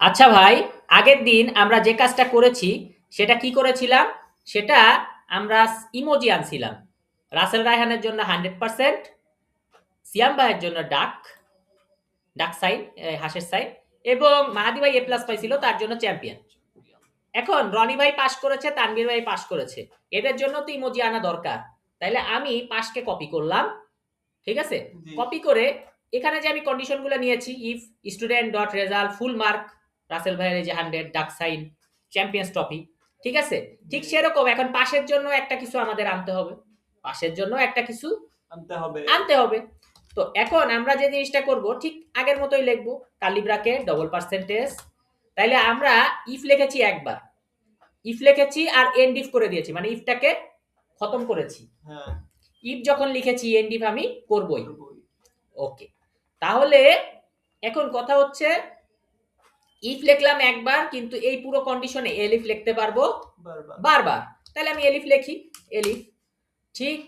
আচ্ছা ভাই, আগের দিন আমরা যে কাজটা করেছি সেটা কি করেছিলাম? সেটা আমরা ইমোজি আনছিলাম। রাসেল রায়হানের জন্য 100%, সিয়াম ভাইয়ের জন্য ডাক সাইন, হাঁসের সাইন, এবং মাহাদি ভাই A+ পাইছিল, তার জন্য চ্যাম্পিয়ন। এখন রনি ভাই পাস করেছে, তানভীর ভাই পাস করেছে, এদের জন্য তো ইমোজি আনা দরকার। তাইলে আমি পাসকে কপি করলাম, ঠিক আছে? কপি করে এখানে যে আমি কন্ডিশনগুলো নিয়েছি, if student dot result full mark, Russell ভাইয়ের এই যে 100, ডাক সাইন, চ্যাম্পিয়ন্স ট্রফি, ঠিক আছে? ঠিক সেরকম এখন পাশের জন্য একটা কিছু আমাদের আনতে হবে, পাশের জন্য একটা কিছু আনতে হবে। তো এখন আমরা যে জিনিসটা করব ঠিক আগের মতোই লিখবো, কার্লি ব্র্যাকেট, ডবল পার্সেন্টেজ। তাইলে আমরা ইফ লিখেছি একবার, ইফ লিখেছি আর এন্ড ইফ করে দিয়েছি, মানে ইফটাকে খতম করেছি। ইফ যখন লিখেছি এন্ড ইফ আমি করবই। ওকে, তাহলে এখন কথা হচ্ছে ইফ লিখলাম একবার, কিন্তু এই পুরো কন্ডিশনে এলিফ লিখতে পারবো বারবার। তাহলে আমি এলিফ লিখি, এলিফ, ঠিক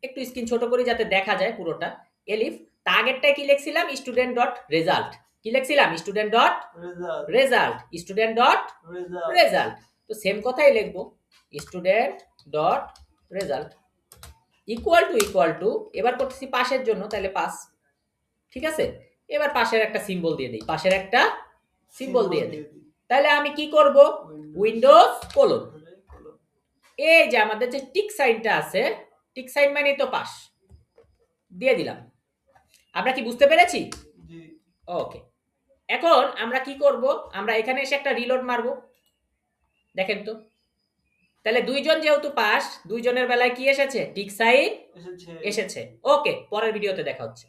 একটু স্ক্রিন ছোট করি যাতে দেখা যায় পুরোটা। এলিফ, টার্গেটটাই কি লিখছিলাম? Student dot result. কি লিখছিলাম? Student dot result, student dot result. তো সেম কথাই লিখবো, student dot result equal to এবার করতেছি পাশের জন্য, তাহলে পাস, ঠিক আছে? এবার পাশের একটা সিম্বল দিয়ে দিই, পাশের একটা সিম্বল দিয়ে দিই। তাহলে আমি কি করব? উইন্ডোজ কোলন, এই যে আমাদের যে টিক সাইনটা আছে, টিক সাইন মানে তো পাস, দিয়ে দিলাম। আমরা কি বুঝতে পেরেছি? ওকে, এখন আমরা কি করব? আমরা এখানে এসে একটা রিলোড মারবো, দেখেন তো। তাহলে দুইজন যেহেতু পাস, দুইজনের বেলায় কি এসেছে? টিক সাইন এসেছে। ওকে, পরের ভিডিওতে দেখা হচ্ছে।